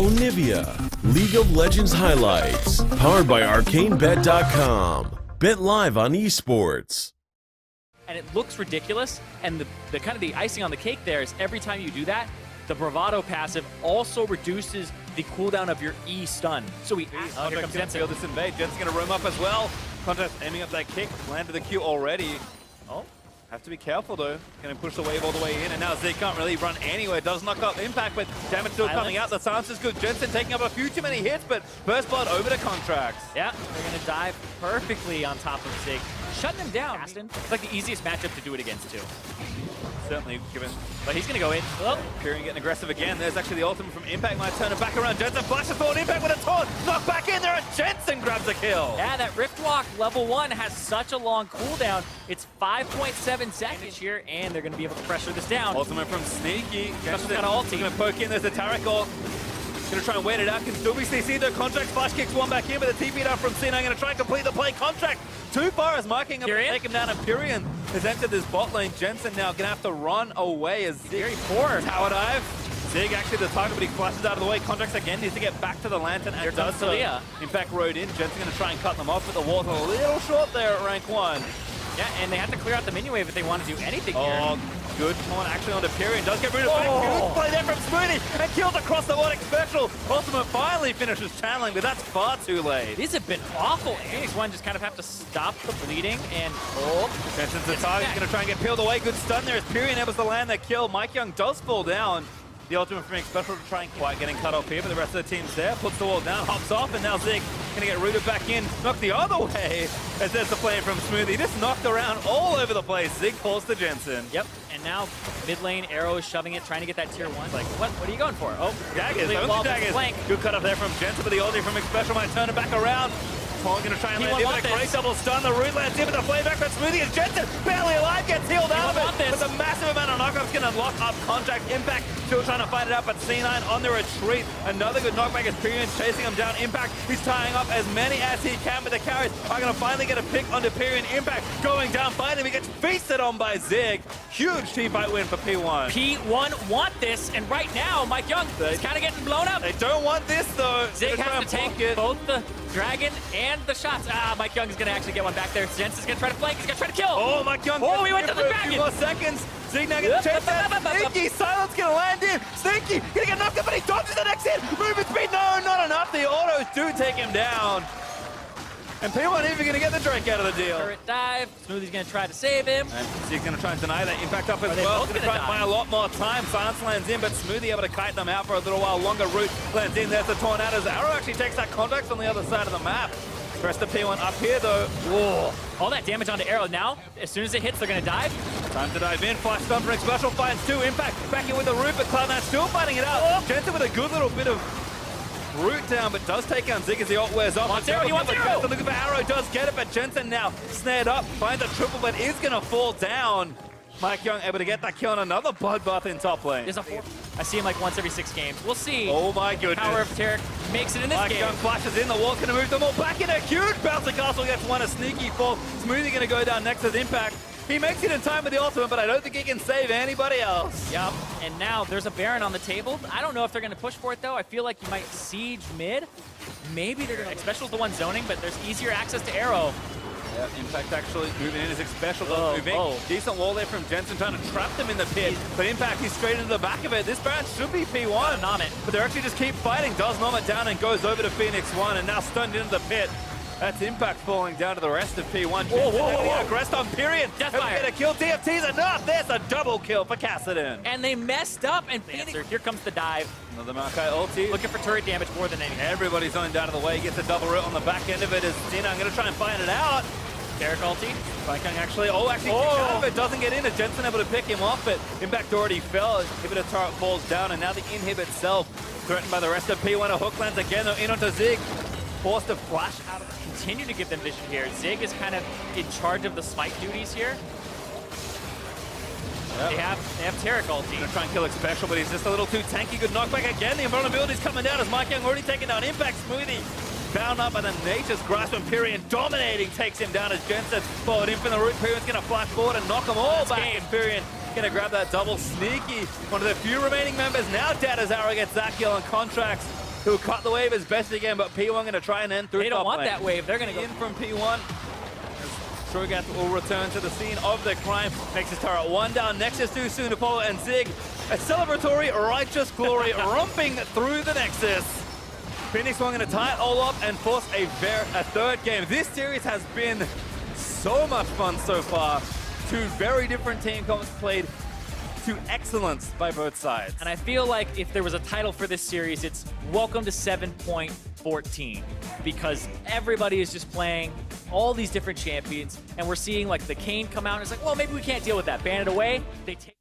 Onivia, League of Legends highlights, powered by ArcaneBet.com. Bet live on esports. And it looks ridiculous, and the kind of the icing on the cake there is every time you do that, the Bravado passive also reduces the cooldown of your E stun. So here comes Jensen. Feel this invade. Jensen's gonna roam up as well. Contrast aiming up that kick, landed the Q already. Oh, have to be careful though. Gonna push the wave all the way in, and now Zig can't really run anywhere. Does knock up Impact, but damage still coming out. The silence is good. Jensen taking up a few too many hits, but first blood over to Contracts. Yeah, they're gonna dive perfectly on top of Zig, shutting him down. It's like the easiest matchup to do it against too. Certainly given. But he's gonna go in. Oh. Pyrion getting aggressive again. There's actually the ultimate from Impact. Might turn it back around. Jensen flashes forward. Impact with a taunt. Knock back in there, and Jensen grabs a kill. Yeah, that Rift Walk level 1 has such a long cooldown. It's 5.7 seconds here, and they're gonna be able to pressure this down. Ultimate from Sneaky. Jensen's got ulti. Gonna poke in. There's the Taric ult. Gonna try and wait it out. Can still be CC though. Contract flash kicks one back in, but the TP down from C9. Gonna try and complete the play. Contract too far as marking him to take him down. And Pyrion has entered this bot lane. Jensen now gonna have to run away as Zig. Very poor. Tower dive. Zig actually the target, but he flashes out of the way. Contracts again needs to get back to the lantern and does so. In fact, rode in. Jensen gonna try and cut them off, but the wall's a little short there at rank 1. Yeah, and they have to clear out the minion wave if they want to do anything here. Good one actually onto Pyrion. Does get rid of Good play there from Smoothie and kills across the Warwick Special. Ultimate finally finishes channeling, but that's far too late. These have been awful. Phoenix One just kind of have to stop the bleeding and Jensen's the target. He's going to try and get peeled away. Good stun there as Pyrion able to land that kill. Mike Young does fall down. The ultimate from Special to try and quite getting cut off here, but the rest of the team's there. Puts the wall down, hops off, and now Zig gonna get rooted back in. Knocked the other way as there's the play from Smoothie. Just knocked around all over the place. Zig falls to Jensen. Yep, and now mid lane, Arrow is shoving it, trying to get that tier 1. Like, what are you going for? Oh, Daggers, only Daggers. Good cut off there from Jensen, but the ulti from Special might turn it back around. Paul gonna try and land in with a great double stun. The root lands in with the playback from Smoothie as Jensen, barely alive, gets healed out of it. With a massive amount of knockouts, gonna lock up Contract. Impact still trying to fight it out, but C9 on the retreat. Another good knockback as Pyrion chasing him down. Impact, he's tying up as many as he can, but the carries are gonna finally get a pick onto Pyrion. Impact going down, fighting him. He gets feasted on by Zig. Huge team fight win for P1. P1 want this, and right now, Mike Young is kind of getting blown up. They don't want this though. Zig has to tank both the Dragon and the shots. Mike Young is going to actually get one back there. Jensen's going to try to flank. He's going to try to kill. Oh, Mike Young. Oh, he went to the Dragon. A few more seconds. Zig now gonna chase that. Sneaky, silence gonna land in. Sneaky, gonna get knocked up, but he dodges the next hit. Movement speed, no, not enough. The autos do take him down. And P1 even gonna get the Drake out of the deal. Turret dive. Smoothie's gonna try to save him. And Zig's gonna try and deny that impact up as well. Gonna try and buy a lot more time. Silence lands in, but Smoothie able to kite them out for a little while longer. Root lands in. There's the Tornadoes. Arrow actually takes that contact on the other side of the map. Rest of P1 up here though. Whoa. All that damage onto Arrow now. As soon as it hits, they're gonna dive. Time to dive in. Flash stun for Special finds 2. Impact back in with the root, but Cloud9 still fighting it out. Jensen with a good little bit of root down, but does take down Zig as the ult wears off. Wants Arrow, he wants Arrow. Looking for Arrow, does get it, but Jensen now snared up, finds a triple, but is gonna fall down. Mike Young able to get that kill on another bloodbath in top lane. There's a 4. I see him like once every 6 games. We'll see. Oh my goodness. Power of Taric makes it in this game. Mike Young flashes in, the wall's gonna move them all back in a huge bouncy castle, gets one, a sneaky fall. Smoothie gonna go down next to the Impact. He makes it in time with the ultimate, but I don't think he can save anybody else. Yep, and now there's a Baron on the table. I don't know if they're gonna push for it though. I feel like you might siege mid. Maybe they're gonna, Special's the one zoning, but there's easier access to Arrow. Yeah, Impact actually moving in as Special does move in. Decent wall there from Jensen trying to trap them in the pit. But Impact, he's straight into the back of it. This Baron should be P1. But they actually just keep fighting. Does nom it down and goes over to Phoenix One and now stunned into the pit. That's Impact falling down to the rest of P1. Aggressed on Pyrion. Deathfire. Get a kill. DFT's enough. There's a double kill for Kassadin. And they messed up. And Phoenix, here comes the dive. Another Maokai ulti. Looking for turret damage more than anything. Everybody's zoned out of the way. Gets a double root on the back end of it as Xena. I'm going to try and find it out. Taric ulti. Vikung actually, kicked out of it, doesn't get in. Jensen able to pick him off, but Impact already fell. Inhibitor turret falls down, and now the inhib itself threatened by the rest of P1. A hook lands again, though, in onto Zig. Forced to flash out of it. Continue to give them vision here. Zig is kind of in charge of the smite duties here. Yep. They have Taric ulti. Gonna try and kill Special, but he's just a little too tanky. Good knockback again. The invulnerability's coming down as Mike Young already taken down Impact. Smoothie bound up by the Nature's Grasp, and Pyrion dominating takes him down as Jensen forward in from the root. Pyrion's gonna flash forward and knock them all back. And Pyrion gonna grab that double. Sneaky, one of the few remaining members now dead as Arrow gets that kill on Contracts. who cut the wave as best they can, but P1 going to try and end through. They don't want that wave. They're going to go in from P1. Shogat will return to the scene of the crime. Nexus turret 1 down, Nexus 2 soon to follow, and Zig, a celebratory righteous glory romping through the Nexus. Phoenix going to tie it all up and force a third game. This series has been so much fun so far. Two very different team comps played to excellence by both sides. And I feel like if there was a title for this series, it's Welcome to 7.14, because everybody is just playing all these different champions, and we're seeing like the Kayn come out and it's like, well, maybe we can't deal with that. Ban it away. They take